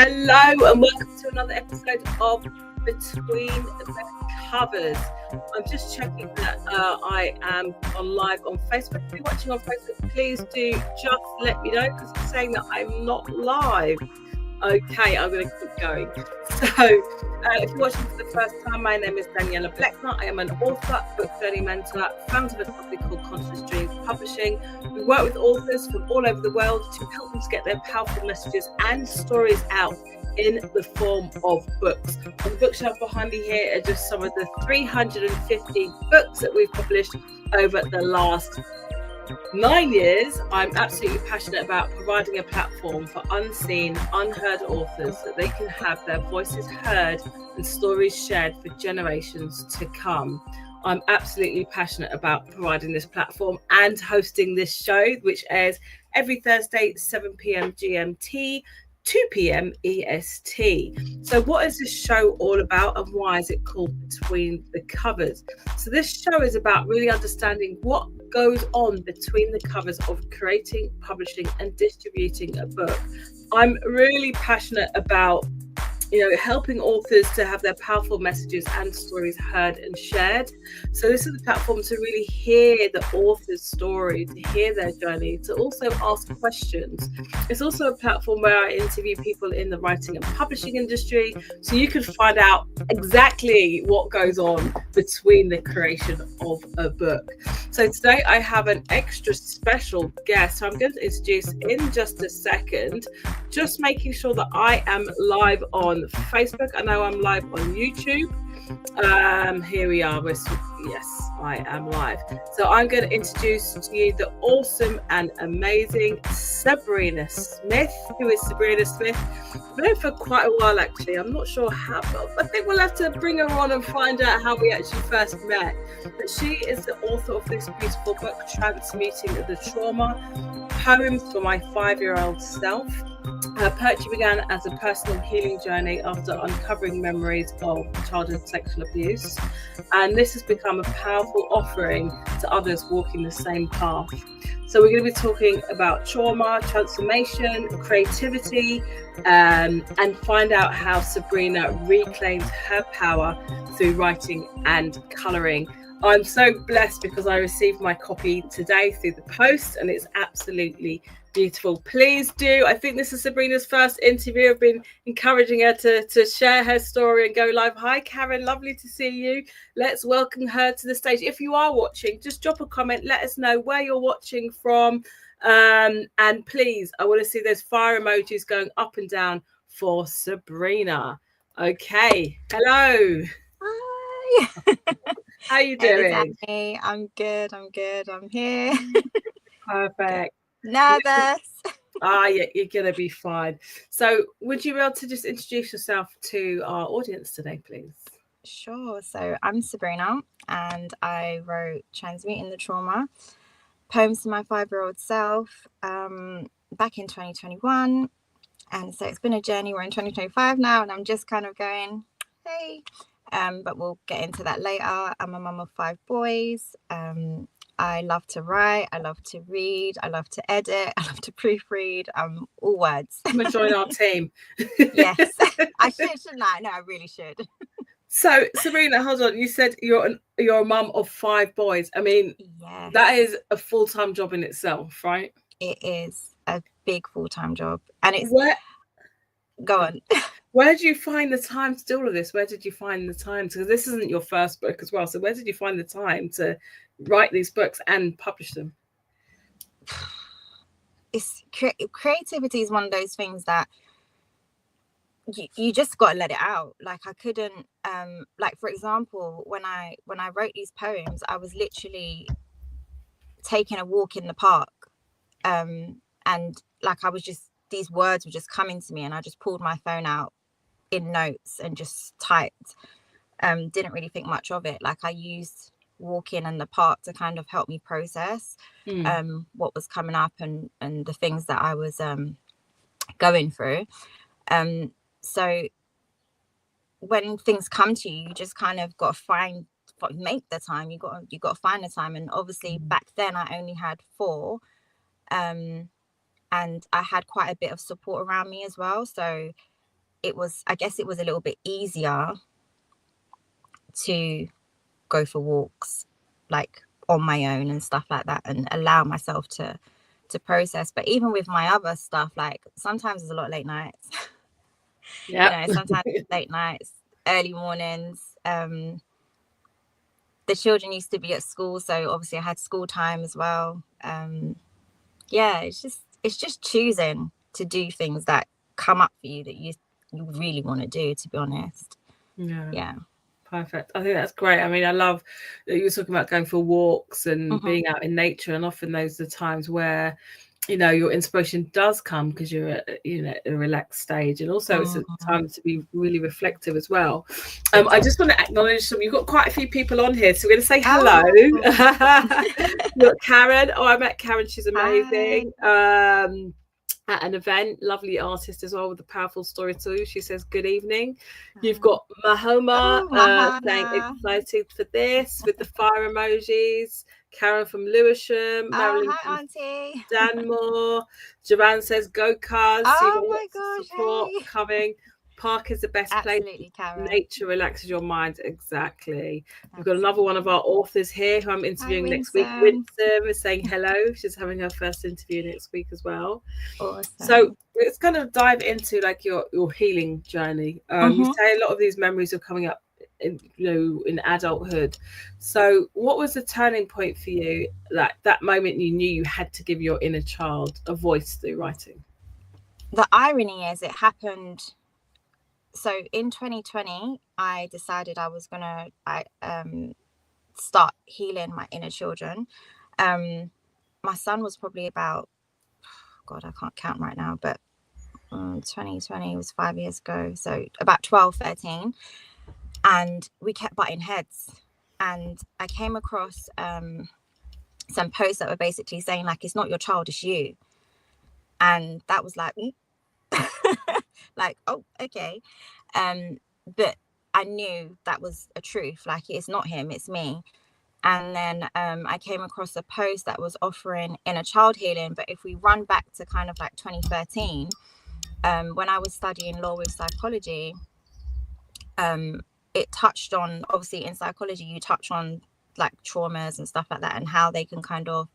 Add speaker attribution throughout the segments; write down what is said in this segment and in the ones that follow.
Speaker 1: Hello and welcome to another episode of Between the Covers. I'm just checking that I am on live on Facebook. If you're watching on Facebook, please do just let me know because it's saying that I'm not live. Okay, I'm going to keep going. So, if you're watching for the first time, my name is Daniela Bleckner. I am an author, book journey mentor, founder of a company called Conscious Dreams Publishing. We work with authors from all over the world to help them to get their powerful messages and stories out in the form of books. On the bookshelf behind me here are just some of the 350 books that we've published over the last 9 years. I'm absolutely passionate about providing a platform for unseen, unheard authors so that they can have their voices heard and stories shared for generations to come. I'm absolutely passionate about providing this platform and hosting this show, which airs every Thursday, 7 p.m. GMT, 2 p.m. EST. So what is this show all about and why is it called Between the Covers? So this show is about really understanding what goes on between the covers of creating, publishing and distributing a book. I'm really passionate about helping authors to have their powerful messages and stories heard and shared. So this is a platform to really hear the author's story, to hear their journey, to also ask questions. It's also a platform where I interview people in the writing and publishing industry, so you can find out exactly what goes on between the creation of a book. So today I have an extra special guest, so I'm going to introduce in just a second, just making sure that I am live on Facebook. I know I'm live on YouTube. Here we are. Yes, I am live. So I'm going to introduce to you the awesome and amazing Sabrina Smith. Who is Sabrina Smith? I've known her for quite a while actually. I'm not sure how, but I think we'll have to bring her on and find out how we actually first met. But she is the author of this beautiful book, Transmuting the Trauma, Poems for My 5-Year-Old Self. Her poetry began as a personal healing journey after uncovering memories of childhood sexual abuse, and this has become a powerful offering to others walking the same path. So we're going to be talking about trauma, transformation, creativity, and find out how Sabrina reclaimed her power through writing and colouring. I'm so blessed because I received my copy today through the post and it's absolutely beautiful. Please do. I think this is Sabrina's first interview. I've been encouraging her to share her story and go live. Hi, Karen. Lovely to see you. Let's welcome her to the stage. If you are watching, just drop a comment. Let us know where you're watching from. And please, I want to see those fire emojis going up and down for Sabrina. Okay. Hello.
Speaker 2: Hi.
Speaker 1: How are you doing?
Speaker 2: Hey, I'm good. I'm here.
Speaker 1: Perfect.
Speaker 2: Nervous.
Speaker 1: Yeah, you're gonna be fine. So would you be able to just introduce yourself to our audience today, please?
Speaker 2: Sure. So I'm Sabrina and I wrote Transmuting the Trauma, Poems to My 5-Year-Old Self back in 2021. And so it's been a journey. We're in 2025 now and I'm just kind of going, hey. But we'll get into that later. I'm a mum of 5 boys. I love to write. I love to read. I love to edit. I love to proofread. All words.
Speaker 1: I'm gonna join our team.
Speaker 2: Yes, I should, shouldn't I? No, I really should.
Speaker 1: So, Sabrina, hold on. You said you're a mum of 5 boys. I mean, yes. That is a full-time job in itself, right?
Speaker 2: It is a big full-time job, and it's go on.
Speaker 1: Where did you find the time to do all of this? Where did you find the time? Because this isn't your first book as well. So where did you find the time to write these books and publish them?
Speaker 2: It's creativity is one of those things that you just got to let it out. Like I couldn't, like for example, when I wrote these poems, I was literally taking a walk in the park, and like I was just, these words were just coming to me, and I just pulled my phone out in notes and just typed. Didn't really think much of it. Like I used walking in the park to kind of help me process what was coming up and the things that I was going through. So when things come to you, you just kind of got to make the time. You got to find the time. And obviously back then I only had 4, and I had quite a bit of support around me as well. So I guess it was a little bit easier to go for walks like on my own and stuff like that, and allow myself to process. But even with my other stuff, like sometimes there's a lot of late nights.
Speaker 1: Yeah.
Speaker 2: Sometimes late nights, early mornings. The children used to be at school, so obviously I had school time as well. It's just choosing to do things that come up for you that you really want to do, to be honest. Yeah.
Speaker 1: Perfect. I think that's great. I mean, I love that you were talking about going for walks and being out in nature, and often those are the times where your inspiration does come because you're at a relaxed stage, and also it's a time to be really reflective as well. I just want to acknowledge you've got quite a few people on here, so we're going to say hello. You've got Karen. I met Karen, she's amazing. At an event, lovely artist as well with a powerful story too. She says good evening. You've got Mahoma saying excited for this with the fire emojis. Karen from Lewisham, Marilyn
Speaker 2: hi, Auntie.
Speaker 1: Danmore. Joanne says go cars.
Speaker 2: Oh my gosh,
Speaker 1: support coming. Park is the best place.
Speaker 2: Karen.
Speaker 1: Nature relaxes your mind. Exactly. We've got another one of our authors here who I'm interviewing next week. Winsome is saying hello. She's having her first interview next week as well.
Speaker 2: Awesome.
Speaker 1: So let's kind of dive into like your healing journey. You say a lot of these memories are coming up in adulthood. So what was the turning point for you, like that moment you knew you had to give your inner child a voice through writing?
Speaker 2: The irony is it happened. So in 2020, I decided I was gonna start healing my inner children. My son was probably about, God, I can't count right now, but 2020 was 5 years ago, so about 12, 13, and we kept butting heads. And I came across some posts that were basically saying like, it's not your child, it's you. And that was like like, oh, okay. But I knew that was a truth, like it's not him, it's me. And then I came across a post that was offering inner child healing. But if we run back to kind of like 2013, when I was studying law with psychology, it touched on, obviously in psychology, you touch on like traumas and stuff like that, and how they can kind of,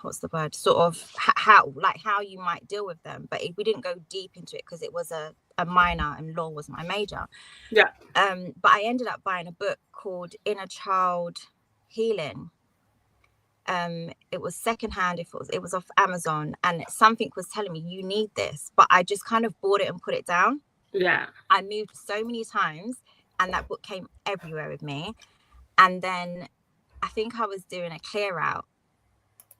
Speaker 2: what's the word, sort of how you might deal with them. But we didn't go deep into it because it was a minor and law was my major.
Speaker 1: Yeah.
Speaker 2: But I ended up buying a book called Inner Child Healing. It was secondhand. It was off Amazon, and something was telling me you need this, but I just kind of bought it and put it down.
Speaker 1: Yeah.
Speaker 2: I moved so many times, and that book came everywhere with me. And then I think I was doing a clear out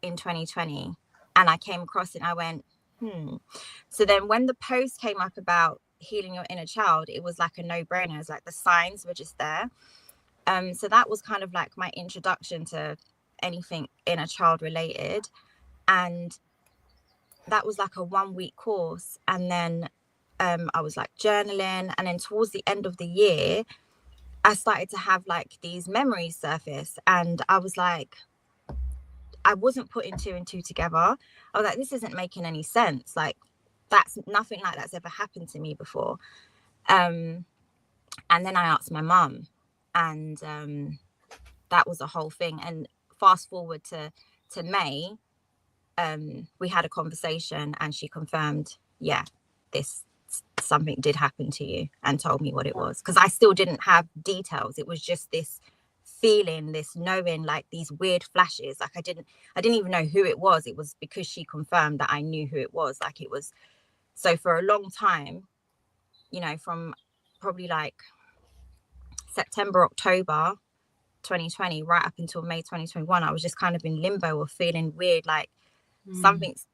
Speaker 2: in 2020, and I came across it and I went, So then when the post came up about healing your inner child, it was like a no-brainer. It was like the signs were just there. So that was kind of like my introduction to anything inner child related. And that was like a 1-week course. And then I was like journaling. And then towards the end of the year, I started to have like these memories surface. And I was like, I wasn't putting 2 and 2 together. I was like, this isn't making any sense. Like, that's nothing like that's ever happened to me before. And then I asked my mum, and that was a whole thing. And fast forward to May, we had a conversation, and she confirmed, something did happen to you, and told me what it was, because I still didn't have details. It was just this feeling, this knowing, like these weird flashes. Like I didn't even know who it was. It was because she confirmed that I knew who it was. Like it was, so for a long time, from probably like September, October 2020 right up until May 2021, I was just kind of in limbo of feeling weird, like something's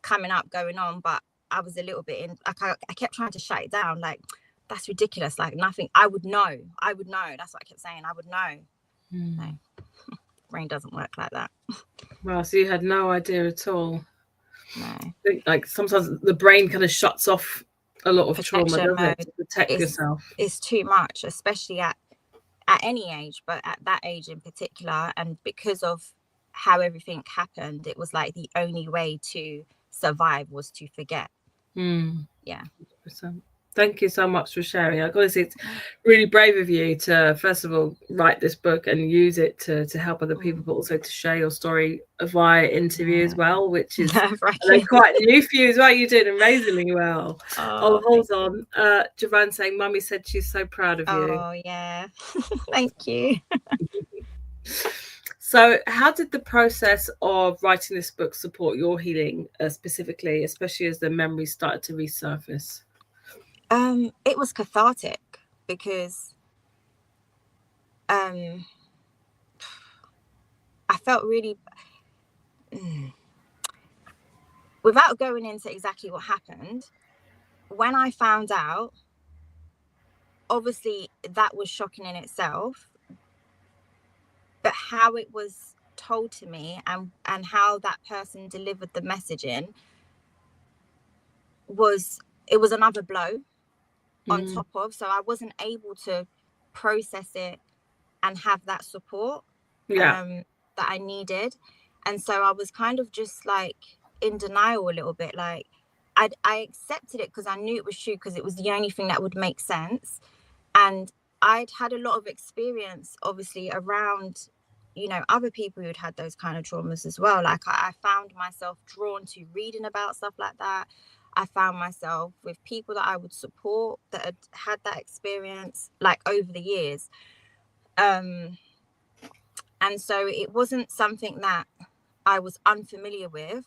Speaker 2: coming up, going on, but I was a little bit in, like I kept trying to shut it down, like that's ridiculous, like nothing, I would know, that's what I kept saying, I would know. No, brain doesn't work like that.
Speaker 1: Well, so you had no idea at all.
Speaker 2: No,
Speaker 1: like sometimes the brain kind of shuts off a lot of trauma, doesn't it, to protect yourself. It's
Speaker 2: too much, especially at any age, but at that age in particular. And because of how everything happened, it was like the only way to survive was to forget. Yeah.
Speaker 1: 100%. Thank you so much for sharing. I gotta say, it's really brave of you to first of all write this book and use it to help other people, but also to share your story via interview as well, which is quite new for you as well. You did amazingly well. Oh, hold on. Javan saying, "Mummy said she's so proud of you."
Speaker 2: Oh yeah, thank you.
Speaker 1: So, how did the process of writing this book support your healing, specifically, especially as the memories started to resurface?
Speaker 2: It was cathartic because I felt really, without going into exactly what happened, when I found out, obviously that was shocking in itself, but how it was told to me and how that person delivered the messaging was another blow on top of, so I wasn't able to process it and have that support that I needed. And so I was kind of just like in denial a little bit. Like I accepted it because I knew it was true, because it was the only thing that would make sense. And I'd had a lot of experience obviously around, you know, other people who'd had those kind of traumas as well. Like I found myself drawn to reading about stuff like that. I found myself with people that I would support that had that experience like over the years. And so it wasn't something that I was unfamiliar with,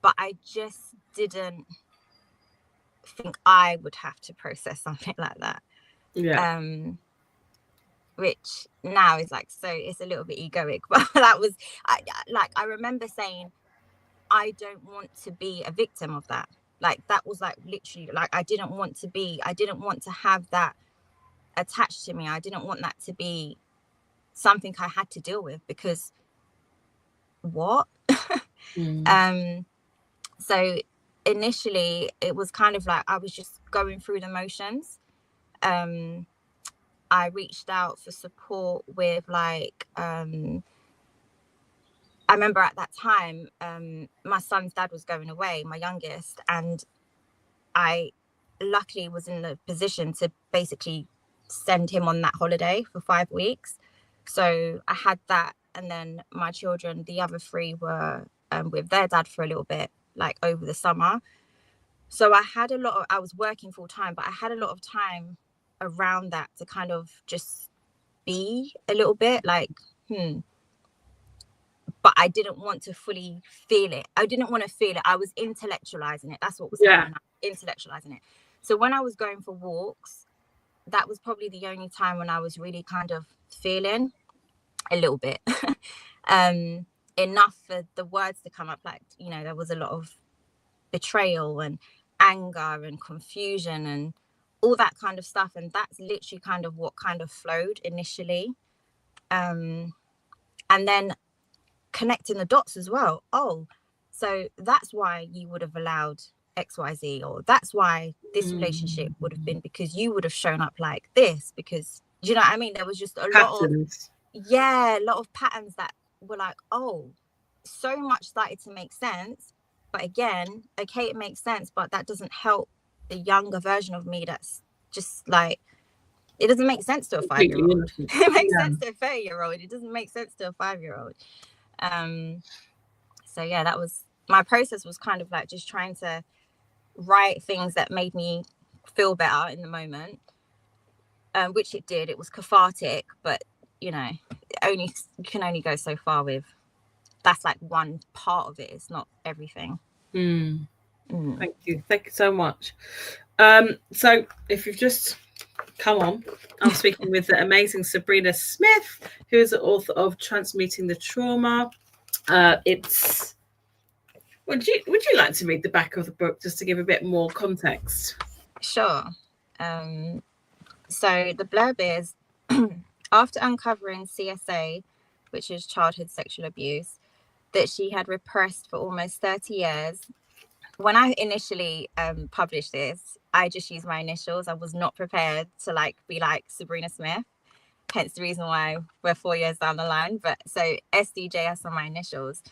Speaker 2: but I just didn't think I would have to process something like that. Which now is like, so it's a little bit egoic, but that was, I remember saying, I don't want to be a victim of that. Like that was like literally like, I didn't want to have that attached to me. I didn't want that to be something I had to deal with, because what? So initially it was kind of like I was just going through the motions. I reached out for support with like I remember at that time my son's dad was going away, my youngest, and I luckily was in the position to basically send him on that holiday for 5 weeks. So I had that, and then my children, the other 3, were with their dad for a little bit, like over the summer. So I was working full time, but I had a lot of time around that to kind of just be a little bit like, but I didn't want to fully feel it. I didn't want to feel it. I was intellectualizing it. That's what was happening. Intellectualizing it. So when I was going for walks, that was probably the only time when I was really kind of feeling a little bit enough for the words to come up. Like, you know, there was a lot of betrayal and anger and confusion and all that kind of stuff. And that's literally kind of what kind of flowed initially. And then connecting the dots as well. Oh, so that's why you would have allowed XYZ, or that's why this relationship would have been because you would have shown up like this, because, do you know what I mean? There was just a lot of patterns that were like, oh, so much started to make sense. But again, okay, it makes sense, but that doesn't help the younger version of me that's just like, it doesn't make sense to a 5-year-old. It makes sense to a 30-year-old. It doesn't make sense to a 5-year-old. So yeah, that was my process, was kind of like just trying to write things that made me feel better in the moment, which it did. It was cathartic, but you know, you can only go so far with. That's like one part of it. It's not everything.
Speaker 1: Thank you so much. So if you've just come on, I'm speaking with the amazing Sabrina Smith, who is the author of Transmuting the Trauma. Would you like to read the back of the book just to give a bit more context?
Speaker 2: Sure. So the blurb is, after uncovering CSA, which is childhood sexual abuse, that she had repressed for almost 30 years. When I initially published this, I just used my initials. I was not prepared to like be like Sabrina Smith, hence the reason why we're 4 years down the line. But so SDJS on my initials,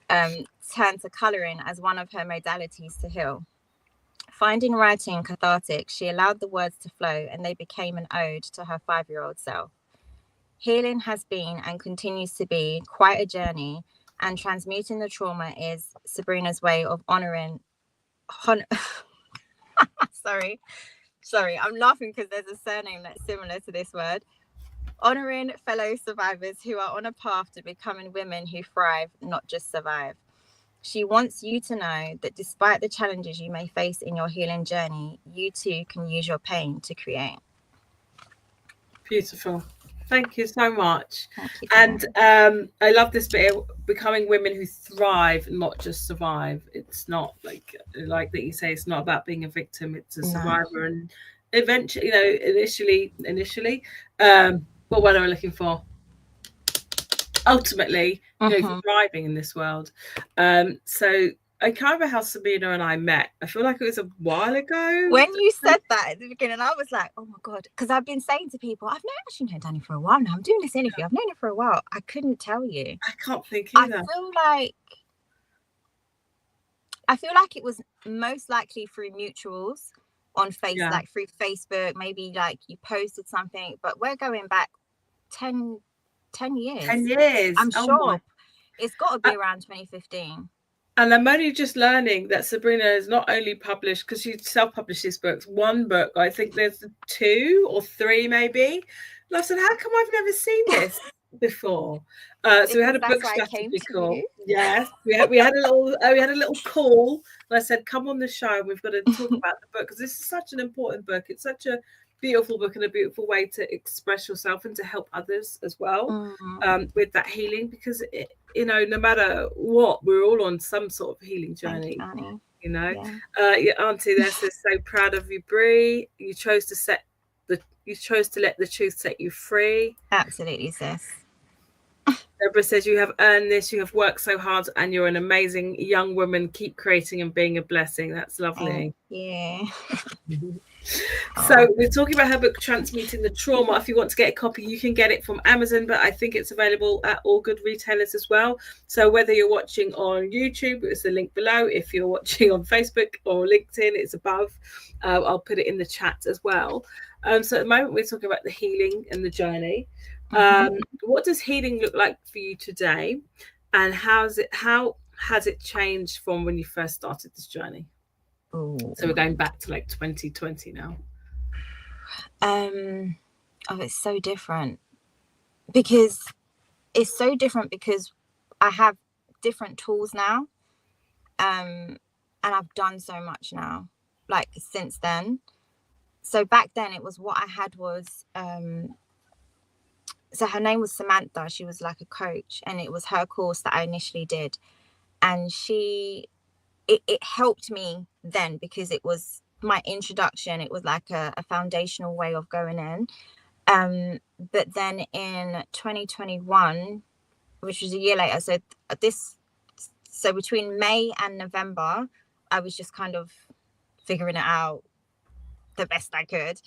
Speaker 2: turned to colouring as one of her modalities to heal. Finding writing cathartic, she allowed the words to flow and they became an ode to her 5-year-old self. Healing has been and continues to be quite a journey, and transmuting the trauma is Sabrina's way of honoring. Sorry, I'm laughing because there's a surname that's similar to this word. Honoring fellow survivors who are on a path to becoming women who thrive, not just survive. She wants you to know that despite the challenges you may face in your healing journey, you too can use your pain to create.
Speaker 1: Beautiful. Thank you so much.
Speaker 2: Thank you.
Speaker 1: And I love this bit, becoming women who thrive, not just survive. It's not like that you say, it's not about being a victim, it's a survivor. And eventually, you know, initially, what word am I looking for? Ultimately, you know, thriving in this world. So I can't remember how Sabrina and I met. I feel like it was a while ago.
Speaker 2: When you said that at the beginning, I was like, oh my God. Because I've been saying to people, I've actually known Danny for a while now. I'm doing this interview. I've known her for a while. I couldn't tell you.
Speaker 1: I can't think either.
Speaker 2: I feel like it was most likely through mutuals on Facebook, like through Facebook. Maybe like you posted something, but we're going back 10 years.
Speaker 1: 10 years.
Speaker 2: I'm sure it's got to be around 2015.
Speaker 1: And I'm only just learning that Sabrina has not only published, because she self-published these books, one book. I think there's 2 or 3 maybe. And I said, how come I've never seen this before? So we had a book strategy call. Yes, we had a little call, and I said, come on the show, and we've got to talk about the book, because this is such an important book. It's such a beautiful book and a beautiful way to express yourself and to help others as well with that healing, because you know, no matter what, we're all on some sort of healing journey. You know, your auntie there says, so proud of you, Bree. You chose to let the truth set you free.
Speaker 2: Absolutely, sis.
Speaker 1: Deborah says, you have earned this, you have worked so hard, and you're an amazing young woman. Keep creating and being a blessing. That's lovely.
Speaker 2: Yeah.
Speaker 1: So we're talking about her book, Transmuting the Trauma. If you want to get a copy, you can get it from Amazon, but I think it's available at all good retailers as well. So whether you're watching on YouTube, it's the link below. If you're watching on Facebook or LinkedIn, it's above. I'll put it in the chat as well. So at the moment, we're talking about the healing and the journey. What does healing look like for you today, and how has it changed from when you first started this journey? So we're going back to like 2020 now.
Speaker 2: It's so different because I have different tools now, and I've done so much now, like since then. So back then it was, what I had was so her name was Samantha. She was like a coach, and it was her course that I initially did, and it helped me then because it was my introduction. It was like a foundational way of going in. But then in 2021, which was a year later, so between May and November, I was just kind of figuring it out the best I could.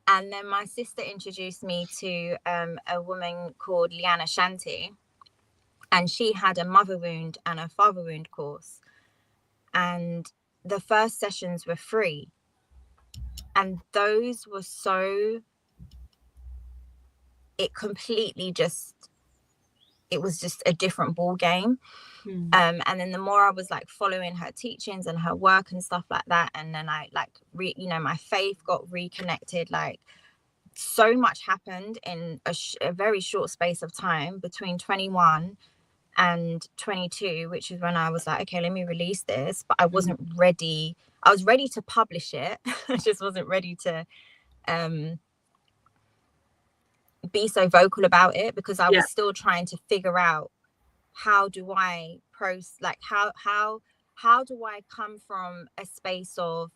Speaker 2: And then my sister introduced me to a woman called Liana Shanti, and she had a mother wound and a father wound course. And the first sessions were free. And those were it was just a different ball game. And then the more I was like following her teachings and her work and stuff like that, and then I like my faith got reconnected. Like so much happened in a very short space of time between 21 and 22, which is when I was like, okay, let me release this. But I wasn't ready. I was ready to publish it. I just wasn't ready to be so vocal about it, because I was still trying to figure out, how do I how do I come from a space of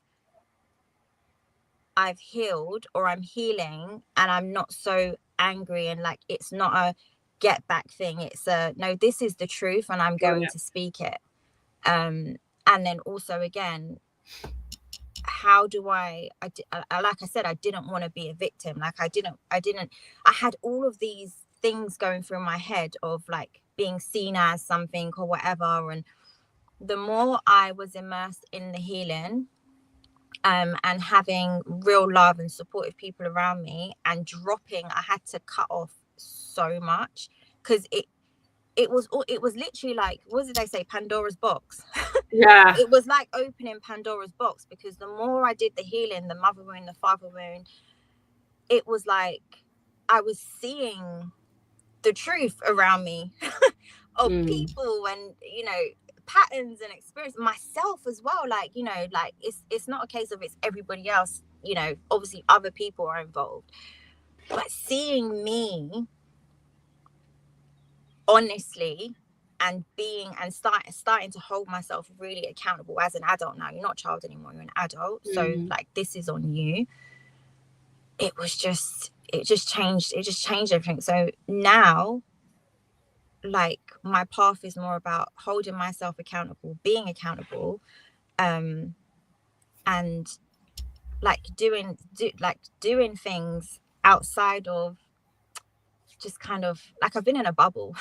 Speaker 2: I've healed or I'm healing and I'm not so angry, and like it's not a get back thing, it's a no, this is the truth and I'm going to speak it. And then also again, how do I like I said, I didn't want to be a victim. Like I had all of these things going through my head of like being seen as something or whatever. And the more I was immersed in the healing, and having real love and supportive people around me, and I had to cut off so much, because it was literally like, what did they say, Pandora's box?
Speaker 1: Yeah.
Speaker 2: It was like opening Pandora's box, because the more I did the healing, the mother wound, the father wound, it was like I was seeing the truth around me of people, and patterns and experience myself as well. Like, like it's not a case of it's everybody else, obviously other people are involved, but seeing me honestly, and starting to hold myself really accountable as an adult. Now, you're not a child anymore, you're an adult, so like, this is on you. It just changed everything. So now, like, my path is more about holding myself accountable, being accountable, and like doing things outside of just kind of like, I've been in a bubble.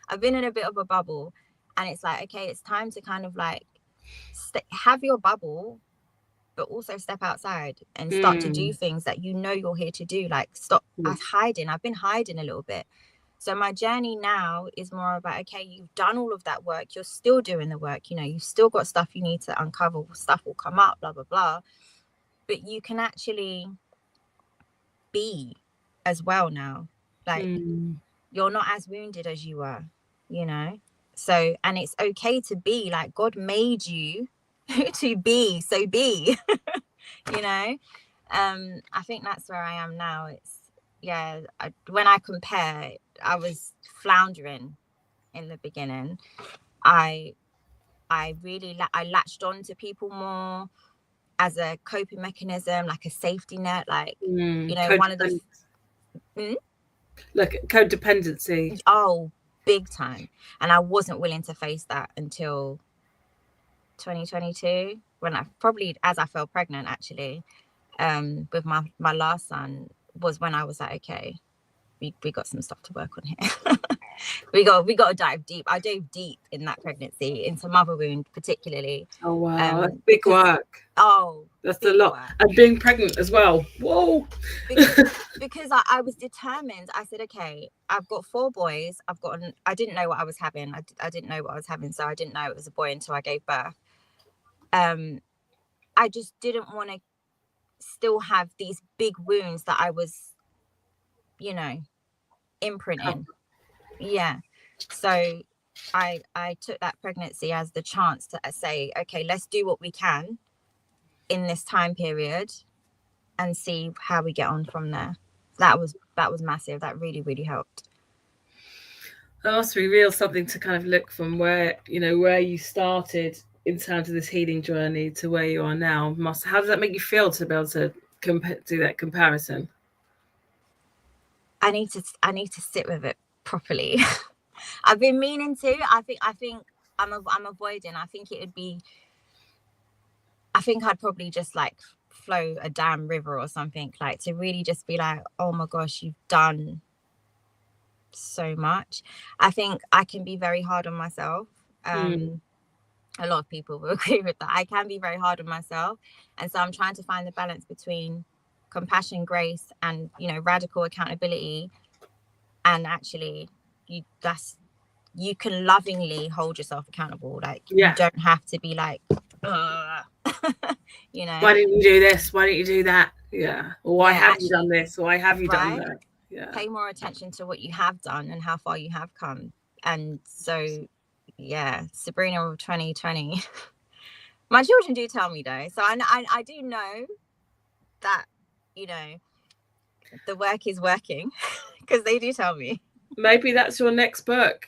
Speaker 2: I've been in a bit of a bubble, and it's like, okay, it's time to kind of like have your bubble, but also step outside and start to do things that you're here to do. Like, stop hiding. I've been hiding a little bit. So my journey now is more about, okay, you've done all of that work, you're still doing the work, you've still got stuff you need to uncover, stuff will come up, blah, blah, blah. But you can actually be as well now. Like, you're not as wounded as you were, So, and it's okay to be like, God made you to be, so be, I think that's where I am now. It's, when I compare, I was floundering in the beginning. I really I latched on to people more as a coping mechanism, like a safety net, like, one of the
Speaker 1: like codependency.
Speaker 2: Oh, big time. And I wasn't willing to face that until 2022, when as I fell pregnant, actually, with my last son, was when I was like, okay, we got some stuff to work on here. we got to dive deep. I dove deep in that pregnancy into mother wound, particularly.
Speaker 1: Oh wow, that's big work.
Speaker 2: Oh,
Speaker 1: that's a lot. And being pregnant as well. Whoa.
Speaker 2: Because I was determined. I said, okay, I've got 4 boys. I didn't know what I was having. I didn't know what I was having, so I didn't know it was a boy until I gave birth. I just didn't want to still have these big wounds that I was, imprinting. Yeah. So I took that pregnancy as the chance to say, okay, let's do what we can in this time period and see how we get on from there. That was massive. That really, really helped.
Speaker 1: That must reveal something to kind of look from where you started in terms of this healing journey to where you are now. How does that make you feel to be able to do that comparison?
Speaker 2: I need to sit with it properly. I've been meaning to. I think I'm avoiding. I think I'd probably just like flow a damn river or something, like, to really just be like, oh my gosh, you've done so much. I think I can be very hard on myself. A lot of people will agree with that. I can be very hard on myself, and so I'm trying to find the balance between compassion, grace, and radical accountability. And actually, you can lovingly hold yourself accountable. Like, you don't have to be like, why
Speaker 1: didn't you do this? Why didn't you do that? Yeah. Or why have you done this? Why have you done that? Yeah.
Speaker 2: Pay more attention to what you have done and how far you have come. And so, Sabrina of 2020. My children do tell me though, so I do know that the work is working, because they do tell me.
Speaker 1: Maybe that's your next book.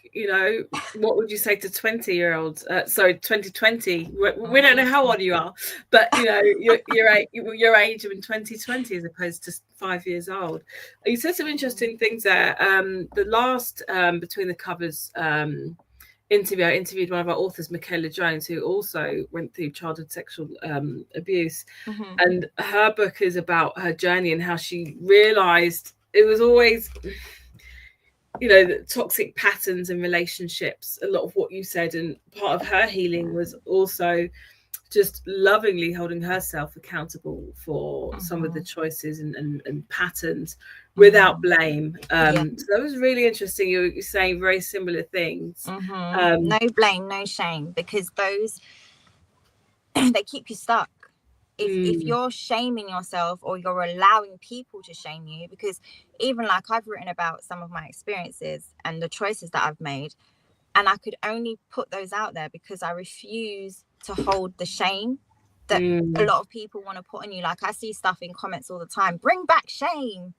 Speaker 1: What would you say to 20-year-olds? 2020. We don't know how old you are, but your age in 2020 as opposed to 5 years old. You said some interesting things there. The last Between the Covers interview, I interviewed one of our authors, Michaela Jones, who also went through childhood sexual abuse, and her book is about her journey and how she realized it was always the toxic patterns in relationships. A lot of what you said, and part of her healing was also just lovingly holding herself accountable for some of the choices and patterns without blame. So that was really interesting. You're saying very similar things.
Speaker 2: No blame, no shame, because those they keep you stuck. If you're shaming yourself or you're allowing people to shame you, because even like I've written about some of my experiences and the choices that I've made, and I could only put those out there because I refuse to hold the shame that a lot of people want to put on you. Like I see stuff in comments all the time, bring back shame.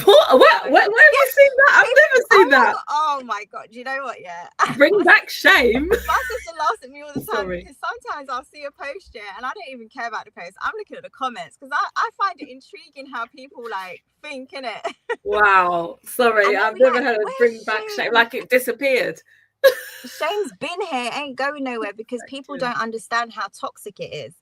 Speaker 1: What have you seen that? I've never seen that.
Speaker 2: Oh my God. Do you know what? Yeah.
Speaker 1: Bring back shame.
Speaker 2: My sister laughs at me all the time.
Speaker 1: Sorry.
Speaker 2: Because sometimes I'll see a post, yeah, and I don't even care about the post. I'm looking at the comments because I find it intriguing how people like think, innit?
Speaker 1: Wow. Sorry, I've never heard of bring back shame. Like it disappeared.
Speaker 2: Shame's been here, ain't going nowhere, because people don't understand how toxic it is.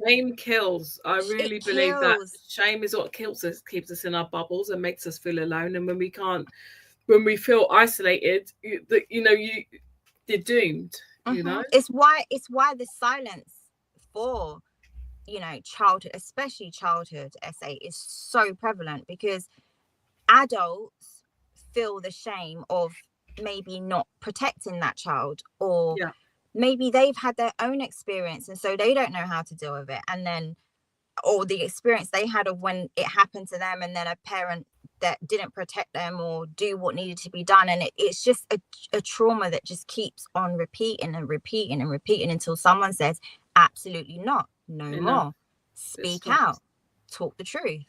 Speaker 1: Shame kills. I really believe that shame is what kills us, keeps us in our bubbles and makes us feel alone. And when we feel isolated, you're doomed. You know,
Speaker 2: it's why the silence for childhood, especially childhood SA, is so prevalent, because adults feel the shame of maybe not protecting that child, or maybe they've had their own experience and so they don't know how to deal with it, and then or the experience they had of when it happened to them, and then a parent that didn't protect them or do what needed to be done, and it's just a trauma that just keeps on repeating and repeating and repeating until someone says absolutely not, no more, speak out, talk the truth,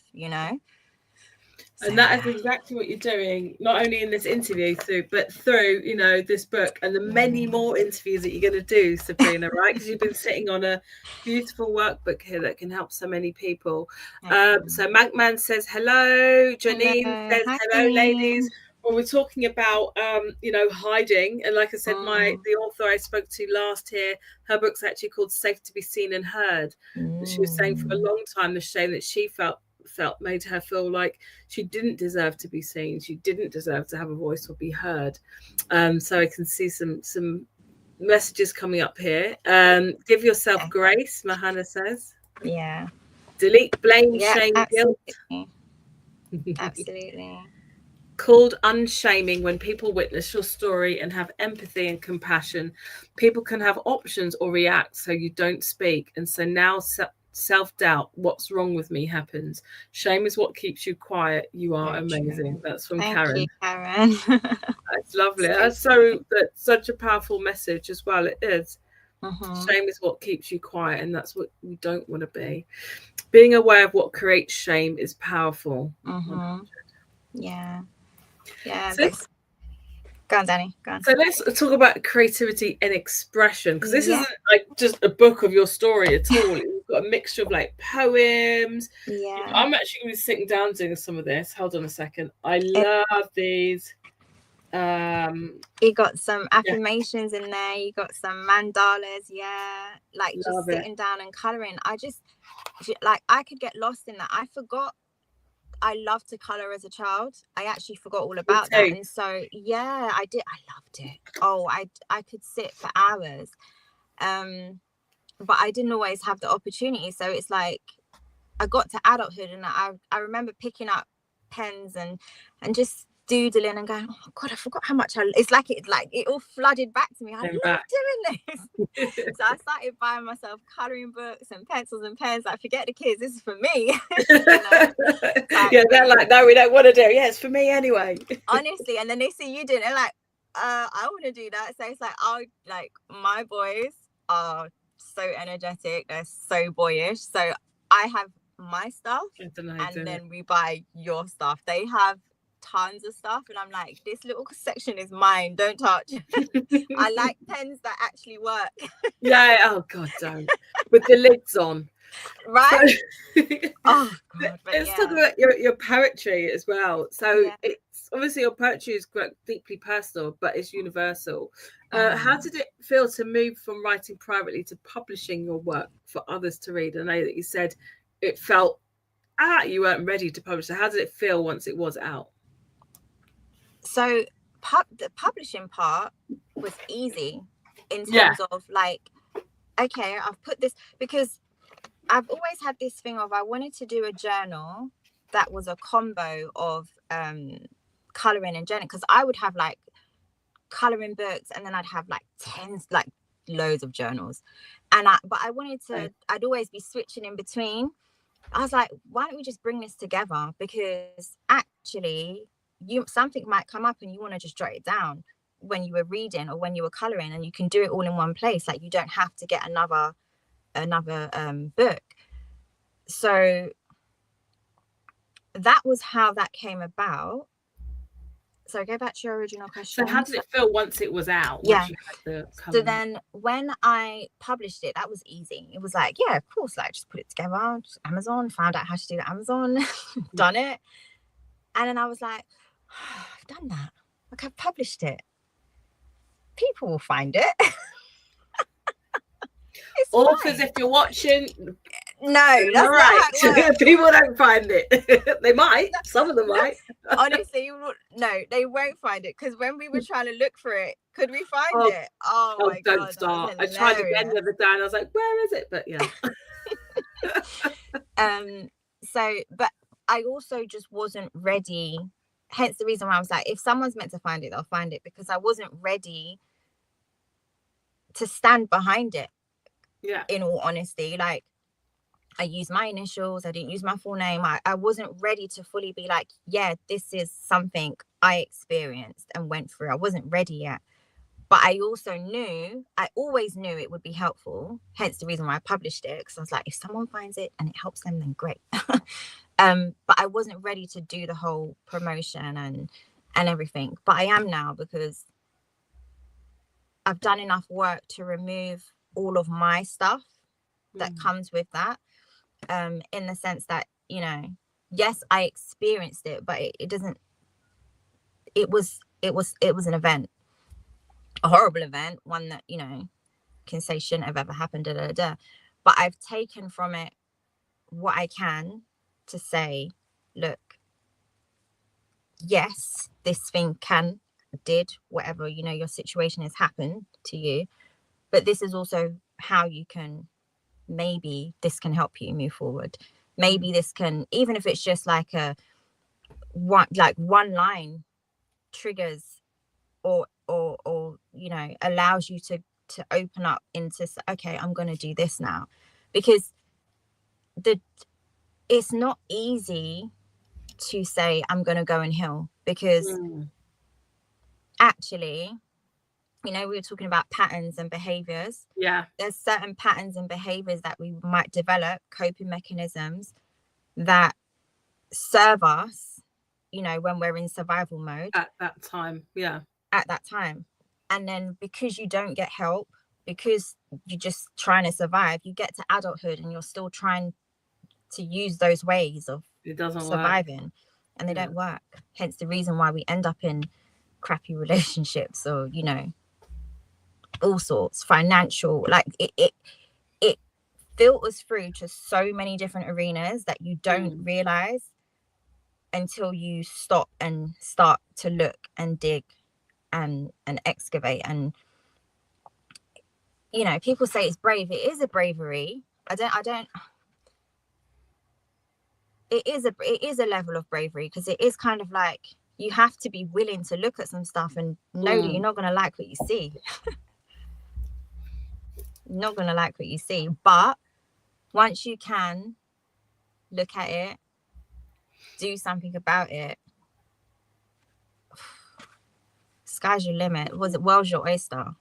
Speaker 1: And that is exactly what you're doing, not only in this interview, but through, this book and the many more interviews that you're going to do, Sabrina, right? Because you've been sitting on a beautiful workbook here that can help so many people. So Mankman says hello. Janine says hello, ladies. Well, we're talking about, hiding. And like I said, the author I spoke to last here, her book's actually called Safe to be Seen and Heard. And she was saying for a long time the shame that she felt made her feel like she didn't deserve to be seen, she didn't deserve to have a voice or be heard. So I can see some messages coming up here. Give yourself grace, Mahana says. Delete blame, shame,
Speaker 2: absolutely. Guilt. Absolutely.
Speaker 1: Called unshaming when people witness your story and have empathy and compassion. People can have options or react, so you don't speak, and so now self-doubt, what's wrong with me, happens. Shame is what keeps you quiet. You are amazing. That's from Karen.
Speaker 2: You, Karen.
Speaker 1: That's lovely. That's such a powerful message as well. It is. Shame is what keeps you quiet, and that's what we don't want to be. Being aware of what creates shame is powerful.
Speaker 2: So, go on, Danny. Go on.
Speaker 1: So let's talk about creativity and expression, because this isn't like just a book of your story at all. You've got a mixture of like poems. I'm actually going to be sitting down doing some of this. Hold on a second. I love these.
Speaker 2: You got some affirmations in there. You got some mandalas. Like just sitting down and coloring. I could get lost in that. I forgot I loved to color as a child. I actually forgot all about that, and so I did. I loved it. Oh, I could sit for hours, but I didn't always have the opportunity. So it's like I got to adulthood, and I remember picking up pens and just doodling and going, oh God, I forgot how much it's like it all flooded back to me. I love doing this. So I started buying myself coloring books and pencils and pens. Like, forget the kids, this is for me.
Speaker 1: They're like, no, we don't want to do it. Yeah, it's for me anyway.
Speaker 2: Honestly, and then they see you doing it, they're like, I want to do that. So it's like, my boys are so energetic, they're so boyish. So I have my stuff, and then we buy your stuff. They have tons of stuff, and I'm like, this little section is mine, don't touch. I like pens that actually work. Oh
Speaker 1: God, don't. With the lids on,
Speaker 2: right? Oh God.
Speaker 1: Let's talk about your poetry as well. So it's obviously your poetry is quite deeply personal, but it's universal. How did it feel to move from writing privately to publishing your work for others to read? I know that you said it felt you weren't ready to publish. So how did it feel once it was out?
Speaker 2: So the publishing part was easy in terms of like okay, I've put this because I've always had this thing of I wanted to do a journal that was a combo of coloring and journaling, because I would have like coloring books and then I'd have like loads of journals, and I wanted to, I'd always be switching in between. I was like, why don't we just bring this together, because actually something might come up and you want to just jot it down when you were reading or when you were coloring, and you can do it all in one place. Like, you don't have to get another book. So that was how that came about. So go back to your original question.
Speaker 1: So how did it feel once it was out?
Speaker 2: Yeah.
Speaker 1: You had the
Speaker 2: so then when I published it, that was easy. It was like, yeah, of course, like just put it together, just Amazon, found out how to do the Amazon, done it. And then I was like, oh, I've done that. Like, I've published it. People will find it.
Speaker 1: Authors, if you're watching,
Speaker 2: no, that's
Speaker 1: right. People don't find it. They might. Some of them might.
Speaker 2: Honestly, no, they won't find it, because when we were trying to look for it, could we find it? Oh my
Speaker 1: don't
Speaker 2: God,
Speaker 1: start. I tried again the other day and I was like, where is it? But yeah.
Speaker 2: So, but I also just wasn't ready. Hence the reason why I was like, if someone's meant to find it, they'll find it, because I wasn't ready to stand behind it.
Speaker 1: Yeah.
Speaker 2: In all honesty, like, I used my initials, I didn't use my full name. I wasn't ready to fully be like, yeah, this is something I experienced and went through. I wasn't ready yet. But I also knew, I always knew it would be helpful. Hence the reason why I published it, because I was like, if someone finds it and it helps them, then great. But I wasn't ready to do the whole promotion and everything. But I am now, because I've done enough work to remove all of my stuff that comes with that. In the sense that, you know, yes, I experienced it, but it doesn't, it was an event, a horrible event, one that, you know, can say shouldn't have ever happened, but I've taken from it what I can to say, look, yes, this thing did whatever, you know, your situation has happened to you, but this is also how you can, maybe this can help you move forward. Maybe this can, even if it's just like one line triggers or you know, allows you to open up into, okay, I'm going to do this now, because it's not easy to say I'm going to go and heal, because actually, you know, we were talking about patterns and behaviors.
Speaker 1: Yeah.
Speaker 2: There's certain patterns and behaviors that we might develop, coping mechanisms that serve us, you know, when we're in survival mode.
Speaker 1: At that time, yeah.
Speaker 2: At that time. And then because you don't get help, because you're just trying to survive, you get to adulthood and you're still trying to use those ways of surviving. And they don't work. Hence the reason why we end up in crappy relationships, or, you know, all sorts, financial, like it filters through to so many different arenas that you don't realize until you stop and start to look and dig and excavate. And, you know, people say it's brave. It is a bravery. It is a level of bravery, because it is kind of like, you have to be willing to look at some stuff and know that you're not going to like what you see. Not going to like what you see. But once you can look at it, do something about it, sky's your limit. World's your oyster,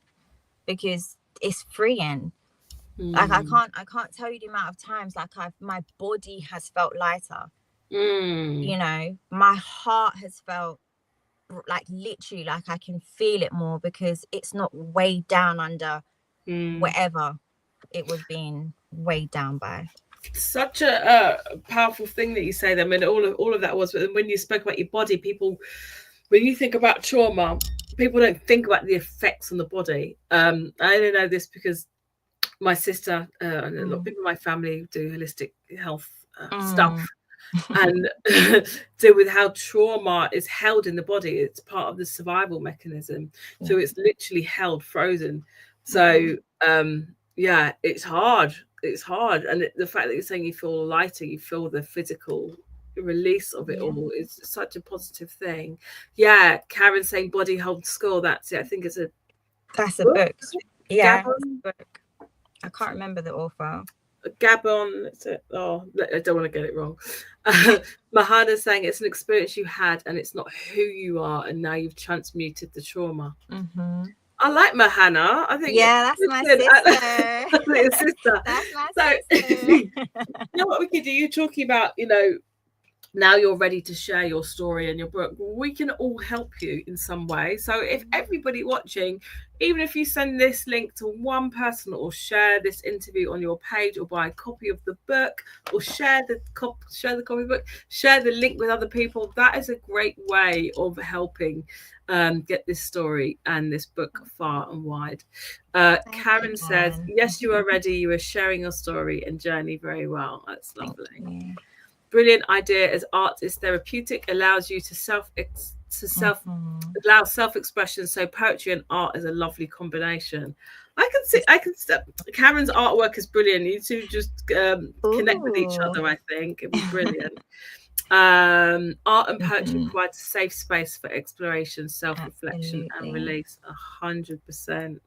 Speaker 2: because it's freeing. Like, I can't tell you the amount of times, like, my body has felt lighter. You know, my heart has felt like, literally, like I can feel it more, because it's not weighed down under whatever it was being weighed down by.
Speaker 1: Such a powerful thing that you say there. I mean, all of that was, but when you spoke about your body, people, when you think about trauma, people don't think about the effects on the body. I only know this because my sister and a lot of people in my family do holistic health stuff, and deal with how trauma is held in the body. It's part of the survival mechanism. So it's literally held frozen. So Yeah, it's hard. It's hard. And the fact that you're saying you feel lighter, you feel the physical release of it
Speaker 2: Yeah,
Speaker 1: all is such a positive thing. Yeah, Karen saying body holds score. That's it. I think it's a
Speaker 2: that's a
Speaker 1: book.
Speaker 2: book. Yeah, it's
Speaker 1: Gabon.
Speaker 2: a book. I can't remember the author.
Speaker 1: Gabon. That's it. Oh, I don't want to get it wrong. Mahana's saying it's an experience you had and it's not who you are, and now you've transmuted the trauma.
Speaker 2: Mm-hmm.
Speaker 1: I like Mahana. I think
Speaker 2: Yeah, that's my
Speaker 1: listen,
Speaker 2: sister.
Speaker 1: your sister.
Speaker 2: That's my
Speaker 1: So
Speaker 2: sister.
Speaker 1: you know what we could do? You talking about, now you're ready to share your story and your book. We can all help you in some way. So if everybody watching, even if you send this link to one person or share this interview on your page or buy a copy of the book or share the copy of the book, share the link with other people, that is a great way of helping get this story and this book far and wide. Karen says, yes, you are ready. You are sharing your story and journey very well. That's lovely. Brilliant idea, as art is therapeutic, allows you to allow self-expression. So poetry and art is a lovely combination. I can see Karen's artwork is brilliant. You two just connect with each other. I think it'd be brilliant. Art and poetry provides a safe space for exploration, self-reflection, and release. 100%.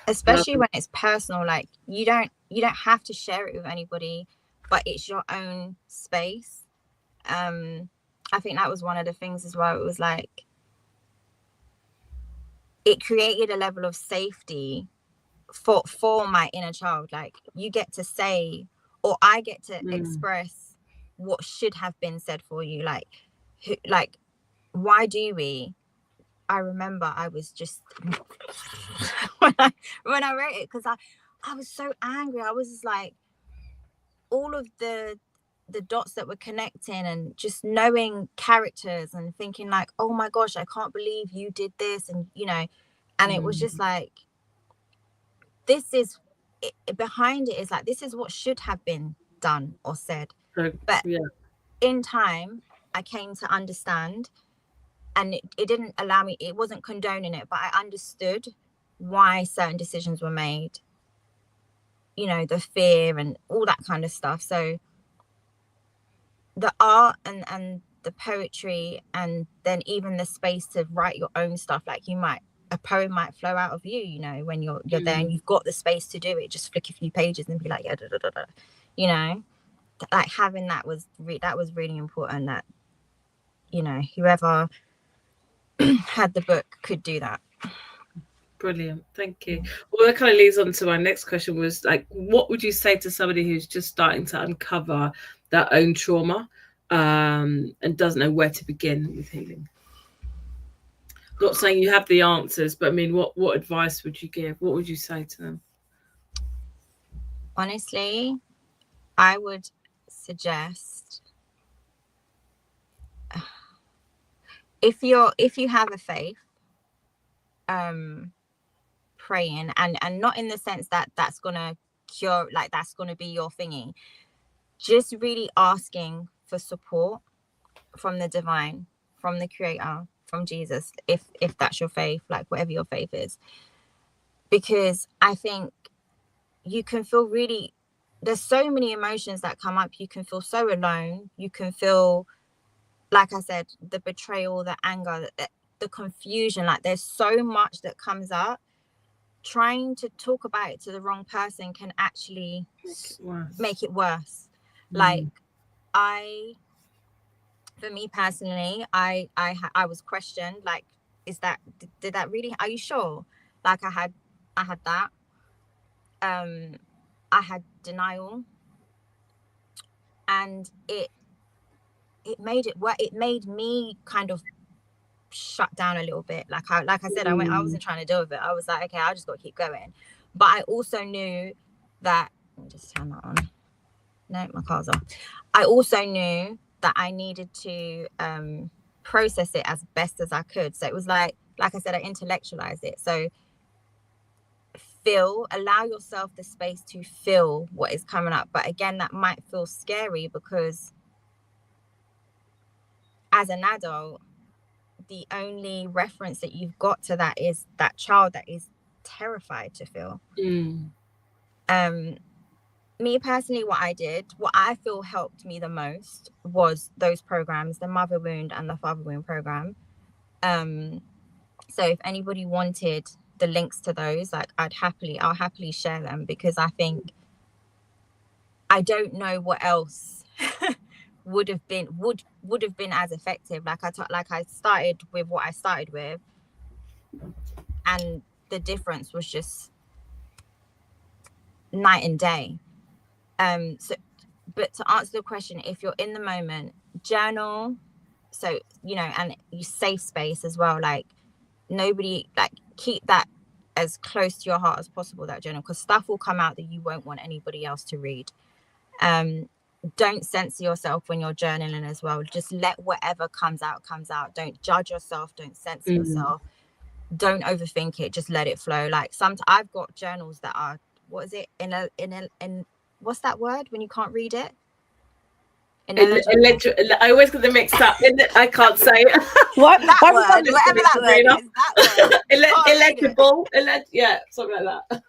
Speaker 2: Especially when it's personal, like you don't have to share it with anybody, but it's your own space. I think that was one of the things as well. It was like it created a level of safety for my inner child. Like you get to say, or I get to express what should have been said for you. Like why do we? I remember I was just when I wrote it, because I was so angry. I was just like, all of the dots that were connecting and just knowing characters and thinking like, oh my gosh, I can't believe you did this, and and it was just like, this is behind it is like, this is what should have been done or said. But in time I came to understand, and it didn't allow me, it wasn't condoning it, but I understood why certain decisions were made, the fear and all that kind of stuff. So the art and the poetry, and then even the space to write your own stuff, like a poem might flow out of you, when you're there and you've got the space to do it, just flick a few pages and be like, yeah, da, da, da, da. Like having that was really important, that whoever had the book could do that.
Speaker 1: Brilliant, thank you. Well, that kind of leads on to my next question, was like, what would you say to somebody who's just starting to uncover their own trauma and doesn't know where to begin with healing? Not saying you have the answers, but I mean, what advice would you give? What would you say to them?
Speaker 2: Honestly, I would suggest, if you have a faith, praying, and not in the sense that that's gonna cure, like that's gonna be your thingy, just really asking for support from the divine, from the creator, from Jesus, if that's your faith, like whatever your faith is. Because I think you can feel really, there's so many emotions that come up. You can feel so alone. You can feel, like I said, the betrayal, the anger, the confusion. Like there's so much that comes up. Trying to talk about it to the wrong person can actually make it worse. Like for me personally, I was questioned, like, did that really, are you sure? Like I had that. I had denial, and it made it work. It made me kind of shut down a little bit. Like I said, I wasn't trying to deal with it. I was like, okay, I just got to keep going. But I also knew that, let me just turn that on. No, my car's off. I also knew that I needed to process it as best as I could. So it was like I said, I intellectualized it. So allow yourself the space to feel what is coming up. But again, that might feel scary, because as an adult, the only reference that you've got to that is that child that is terrified to feel. Me personally, what I feel helped me the most was those programs, the Mother Wound and the Father Wound program. So if anybody wanted the links to those, like I'll happily share them, because I think I don't know what else would have been as effective. Like I started with what I started with, and the difference was just night and day. So, but to answer the question, if you're in the moment, journal. So, you know, and you safe space as well. Like nobody, like keep that as close to your heart as possible, that journal, because stuff will come out that you won't want anybody else to read. Don't censor yourself when you're journaling as well. Just let whatever comes out. Don't judge yourself. Don't censor yourself. Don't overthink it. Just let it flow. Like I've got journals that are, what is it? In what's that word when you can't read it?
Speaker 1: I always get them mixed up. I can't say it.
Speaker 2: Whatever that word is.
Speaker 1: Illegible. Yeah, something like that.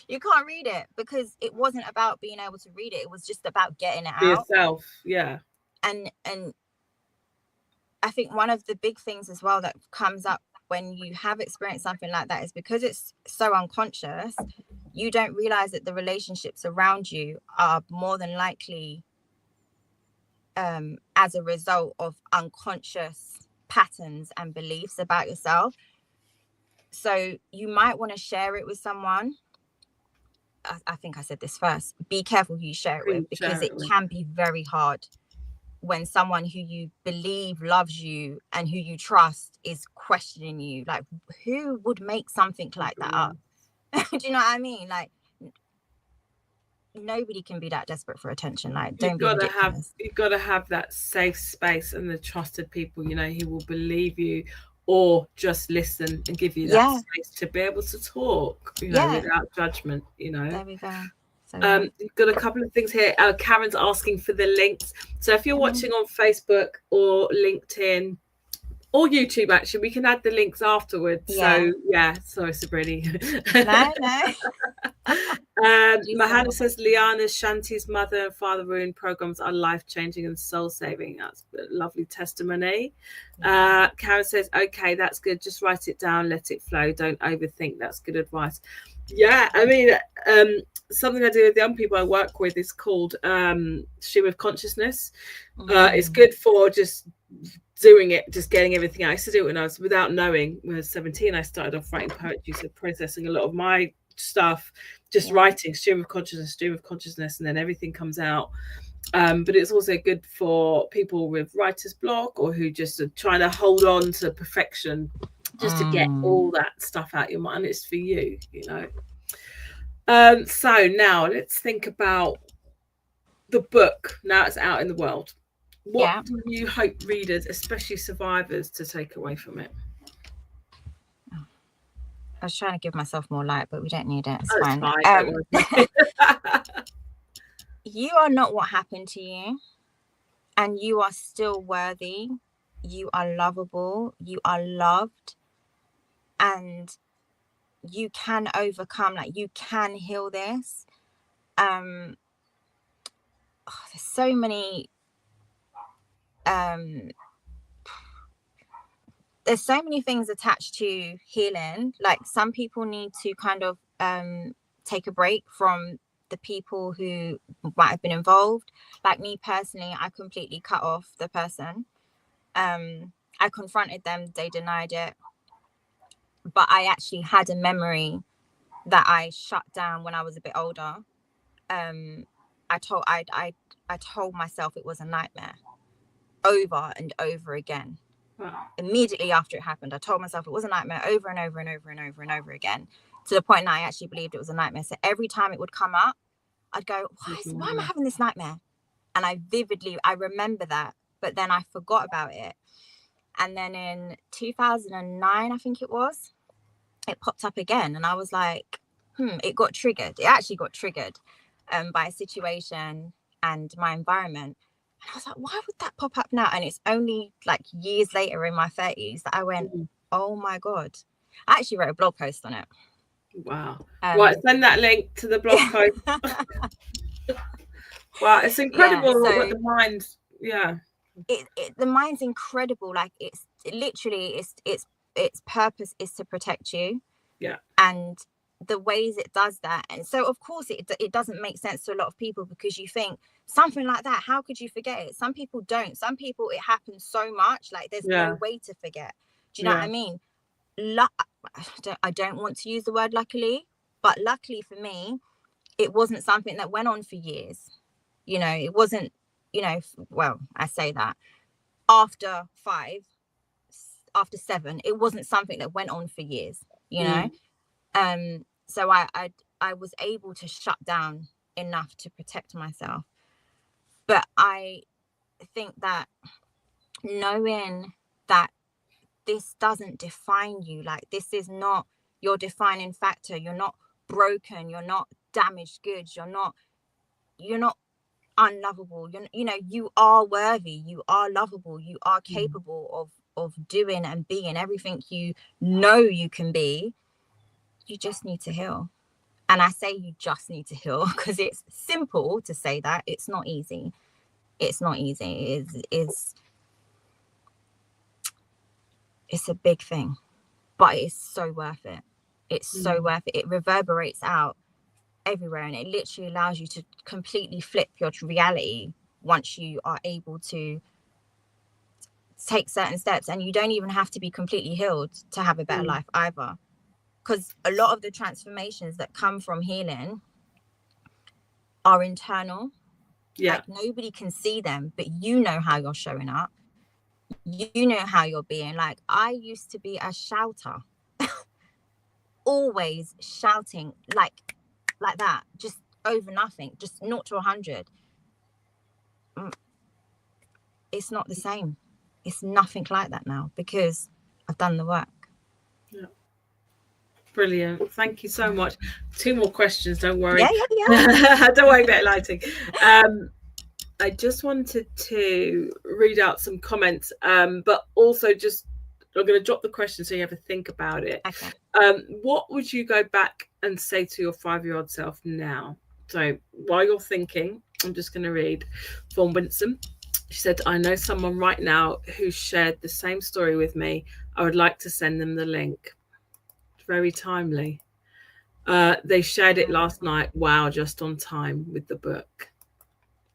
Speaker 2: You can't read it because it wasn't about being able to read it. It was just about getting it out.
Speaker 1: Yourself, yeah.
Speaker 2: And I think one of the big things as well that comes up when you have experienced something like that is because it's so unconscious, you don't realize that the relationships around you are more than likely as a result of unconscious patterns and beliefs about yourself. So you might want to share it with someone. I think I said this first. Be careful who you share it with, because it can be very hard when someone who you believe loves you and who you trust is questioning you. Like, who would make something like that up? Do you know what I mean? Like, nobody can be that desperate for attention. Like, don't be ridiculous.
Speaker 1: You've got to have that safe space and the trusted people, you know, who will believe you or just listen and give you that space to be able to talk, you know, without judgment, you know.
Speaker 2: There we go. So,
Speaker 1: you've got a couple of things here. Karen's asking for the links. So if you're watching on Facebook or LinkedIn or YouTube, actually, we can add the links afterwards. So sorry, Sabrina.
Speaker 2: No.
Speaker 1: Mahana says Liana Shanti's mother and father wound programs are life-changing and soul-saving. That's a lovely testimony. Karen says, okay, that's good. Just write it down, let it flow. Don't overthink. That's good advice. Yeah, I mean, something I do with young people I work with is called stream of consciousness. It's good for just doing it, just getting everything out. I used to do it when I was, without knowing, when I was 17, I started off writing poetry, so processing a lot of my stuff, just writing stream of consciousness, and then everything comes out. But it's also good for people with writer's block or who just are trying to hold on to perfection, just to get all that stuff out your mind. It's for you, you know. So now let's think about the book. Now it's out in the world. What do you hope readers, especially survivors, to take away from it?
Speaker 2: I was trying to give myself more light, but we don't need it. It's
Speaker 1: fine.
Speaker 2: You are not what happened to you, and you are still worthy. You are lovable. You are loved, and you can overcome. Like, you can heal this. There's so many. There's so many things attached to healing. Like, some people need to kind of take a break from the people who might have been involved. Like me personally, I completely cut off the person. I confronted them, they denied it. But I actually had a memory that I shut down when I was a bit older. I told myself it was a nightmare over and over again. Immediately after it happened, I told myself it was a nightmare over and over and over and over and over again, to the point that I actually believed it was a nightmare. So every time it would come up, I'd go, why am I having this nightmare? And I remember that, but then I forgot about it. And then in 2009, I think it was, it popped up again. And I was like, it got triggered. It actually got triggered by a situation and my environment. And I was like, why would that pop up now? And it's only like years later in my 30s that I went, oh my God. I actually wrote a blog post on it.
Speaker 1: Wow. Right, send that link to the blog post. Wow, it's incredible what the mind,
Speaker 2: the mind's incredible. Like it's purpose is to protect you.
Speaker 1: Yeah.
Speaker 2: And the ways it does that, and so of course it doesn't make sense to a lot of people, because you think something like that, how could you forget it? Some people don't. Some people it happens so much, like there's no way to forget. Do you know what I mean? I don't want to use the word luckily, but luckily for me, it wasn't something that went on for years. You know, it wasn't, you know, well, I say that after 7, it wasn't something that went on for years, you know. So I was able to shut down enough to protect myself. But I think that knowing that this doesn't define you, like this is not your defining factor. You're not broken, you're not damaged goods, you're not unlovable. You know, you are worthy, you are lovable, you are capable of doing and being everything you know you can be. You just need to heal. And I say you just need to heal because it's simple to say that. It's not easy. It's not easy. It's a big thing, but it's so worth it. It's so worth it. It reverberates out everywhere, and it literally allows you to completely flip your reality once you are able to take certain steps. And you don't even have to be completely healed to have a better life either, because a lot of the transformations that come from healing are internal. Like nobody can see them, but you know how you're showing up, you know how you're being. Like I used to be a shouter always shouting like that, just over nothing, just 0 to 100. It's not the same. It's nothing like that now because I've done the work.
Speaker 1: Brilliant. Thank you so much. 2 more questions, don't worry.
Speaker 2: Yeah.
Speaker 1: Don't worry about lighting. I just wanted to read out some comments, but also just I'm going to drop the question so you have to think about it.
Speaker 2: Okay.
Speaker 1: What would you go back and say to your 5-year-old self now? So while you're thinking, I'm just going to read from Winsome. She said, I know someone right now who shared the same story with me. I would like to send them the link. Very timely. They shared it last night. Wow, just on time with the book.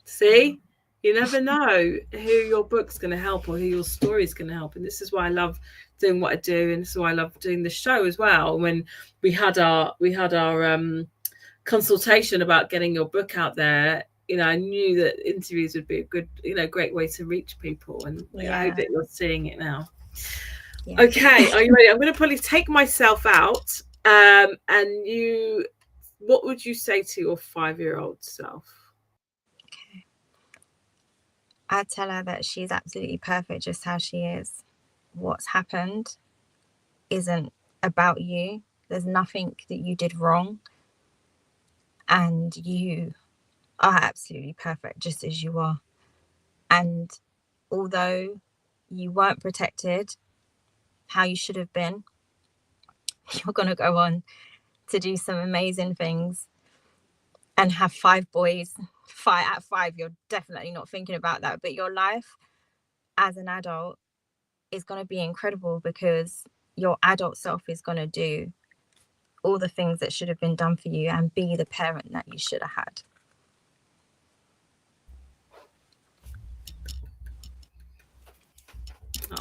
Speaker 1: See, you never know who your book's going to help or who your story's going to help. And this is why I love doing what I do, and so I love doing the show as well. When we had our consultation about getting your book out there, you know, I knew that interviews would be a good, you know, great way to reach people, and I hope that you're seeing it now. Yeah. Okay, are you ready? I'm going to probably take myself out, and what would you say to your 5-year-old self?
Speaker 2: Okay, I'd tell her that she's absolutely perfect just how she is. What's happened isn't about you. There's nothing that you did wrong, and you are absolutely perfect just as you are. And although you weren't protected how you should have been, you're going to go on to do some amazing things and have 5 boys. At 5, you're definitely not thinking about that, but your life as an adult is going to be incredible because your adult self is going to do all the things that should have been done for you and be the parent that you should have had.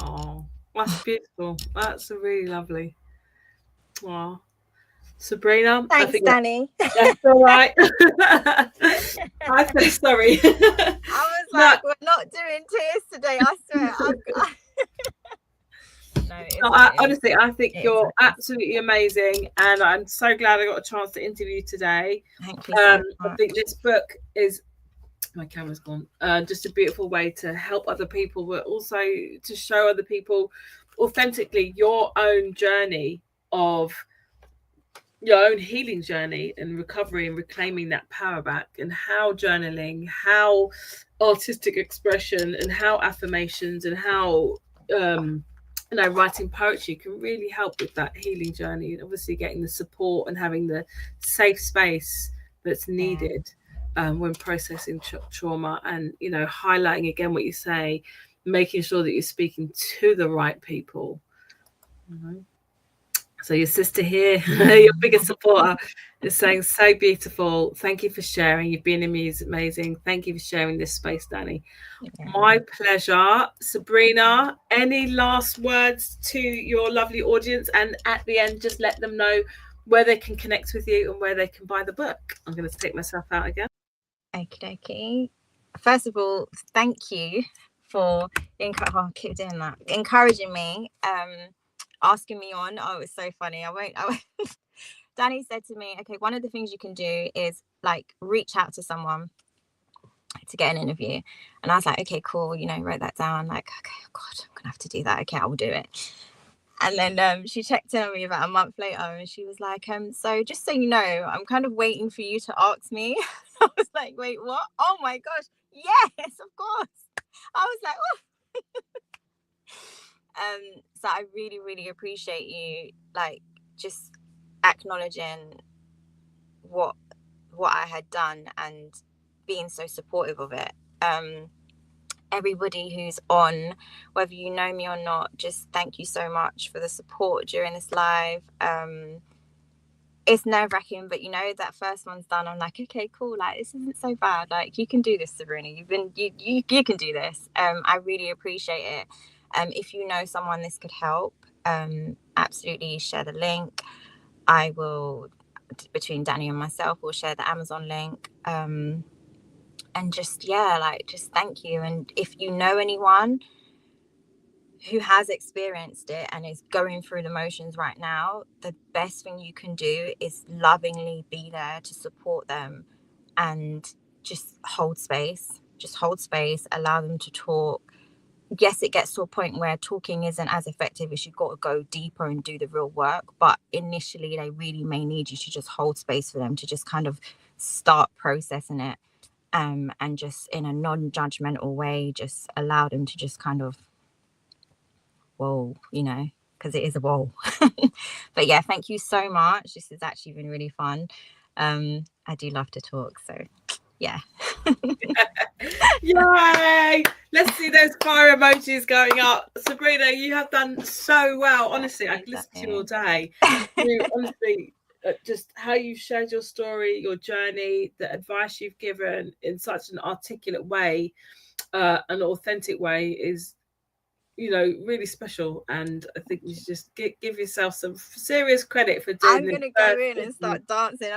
Speaker 1: Oh, that's beautiful. That's really lovely. Oh, Sabrina.
Speaker 2: Thanks, Danny.
Speaker 1: That's all right. I'm so sorry.
Speaker 2: I was like, we're not doing tears today, I swear.
Speaker 1: Honestly, I think you're absolutely amazing, and I'm so glad I got a chance to interview you today.
Speaker 2: Thank you so much.
Speaker 1: I think this book is, my camera's gone, just a beautiful way to help other people, but also to show other people authentically your own journey of your own healing journey and recovery and reclaiming that power back, and how journaling, how artistic expression, and how affirmations, and how writing poetry can really help with that healing journey, and obviously getting the support and having the safe space that's needed when processing trauma, and highlighting again what you say, making sure that you're speaking to the right people. So your sister here, your biggest supporter, is saying, so beautiful. Thank you for sharing. You've been amazing. Thank you for sharing this space, Danny. My pleasure. Sabrina, any last words to your lovely audience? And at the end, just let them know where they can connect with you and where they can buy the book. I'm going to take myself out again.
Speaker 2: Okay. First of all, thank you for keep doing that, encouraging me, asking me on. Oh, it's so funny. I won't Danny said to me, okay, one of the things you can do is like reach out to someone to get an interview. And I was like, okay, cool, wrote that down. Like, okay, God, I'm gonna have to do that. Okay, I will do it. And then she checked in on me about a month later, and she was like, so just so you know, I'm kind of waiting for you to ask me. I was like, wait, what? Oh my gosh, yes, of course. I was like, oh. So I really, really appreciate you, like, just acknowledging what I had done and being so supportive of it. Everybody who's on, whether you know me or not, just thank you so much for the support during this live. It's nerve-wracking, but that first one's done, I'm like, okay, cool, like this isn't so bad, like you can do this, Sabrina, you can do this. I really appreciate it. If you know someone this could help, absolutely share the link. I will, between Danny and myself, we'll share the Amazon link. And just thank you. And if you know anyone who has experienced it and is going through the motions right now, the best thing you can do is lovingly be there to support them and just hold space, allow them to talk. Yes, it gets to a point where talking isn't as effective as you've got to go deeper and do the real work. But initially, they really may need you to just hold space for them to just kind of start processing it. And just in a non-judgmental way, just allow them to just kind of, whoa, because it is a whoa. But yeah, thank you so much. This has actually been really fun. I do love to talk, so yeah.
Speaker 1: Yay! Let's see those fire emojis going up. Sabrina, you have done so well. Honestly, I could listen to you all day. Honestly, just how you've shared your story, your journey, the advice you've given in such an articulate way, an authentic way is, really special. And I think you should just give yourself some serious credit for doing this.
Speaker 2: I'm going to go in and start dancing.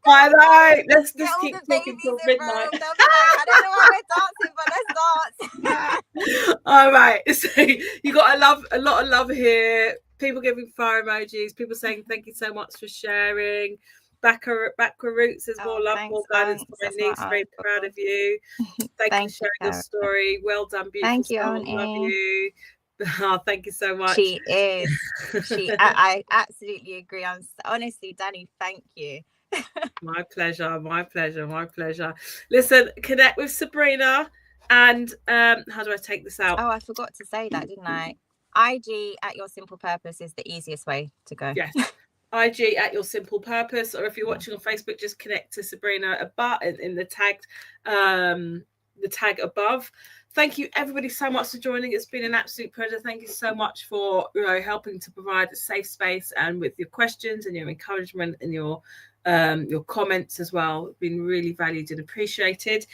Speaker 2: I
Speaker 1: know. Let's keep talking till midnight.
Speaker 2: Like, I don't know why we're dancing, but let's dance.
Speaker 1: All right. So you got a lot of love here. People giving fire emojis. People saying thank you so much for sharing. Backward Roots says more love, more guidance for my niece. Very proud of you. Thank you for sharing your story. Well done, beautiful.
Speaker 2: Thank you,
Speaker 1: soul. Love you. Oh, thank you so much.
Speaker 2: She is. I absolutely agree. Honestly, Danny, thank you.
Speaker 1: My pleasure. Listen, connect with Sabrina. And how do I take this out?
Speaker 2: Oh, I forgot to say that, didn't I? IG at Your Simple Purpose is the easiest way to go.
Speaker 1: Yes. IG at Your Simple Purpose, or if you're watching on Facebook, just connect to Sabrina in the tag above. Thank you everybody so much for joining. It's been an absolute pleasure. Thank you so much for helping to provide a safe space, and with your questions and your encouragement and your comments as well. It's been really valued and appreciated.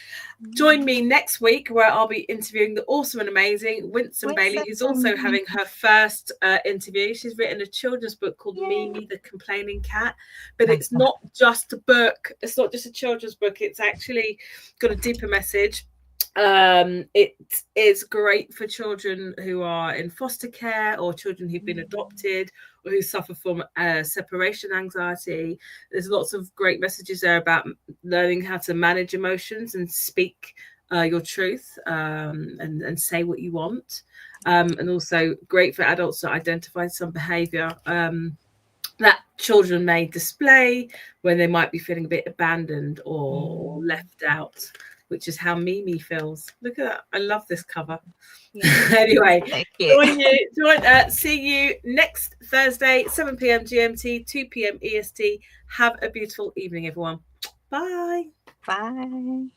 Speaker 1: Join me next week where I'll be interviewing the awesome and amazing Winston Bailey, who's also having her first interview. She's written a children's book called Mimi the Complaining Cat, but it's not just a book. It's not just a children's book. It's actually got a deeper message. It is great for children who are in foster care, or children who've been adopted, or who suffer from separation anxiety. There's lots of great messages there about learning how to manage emotions and speak your truth, and say what you want, and also great for adults to identify some behavior that children may display when they might be feeling a bit abandoned or left out. which is how Mimi feels. Look at that. I love this cover.
Speaker 2: Yeah.
Speaker 1: Anyway,
Speaker 2: So
Speaker 1: see you next Thursday, 7 p.m. GMT, 2 p.m. EST. Have a beautiful evening, everyone. Bye.
Speaker 2: Bye.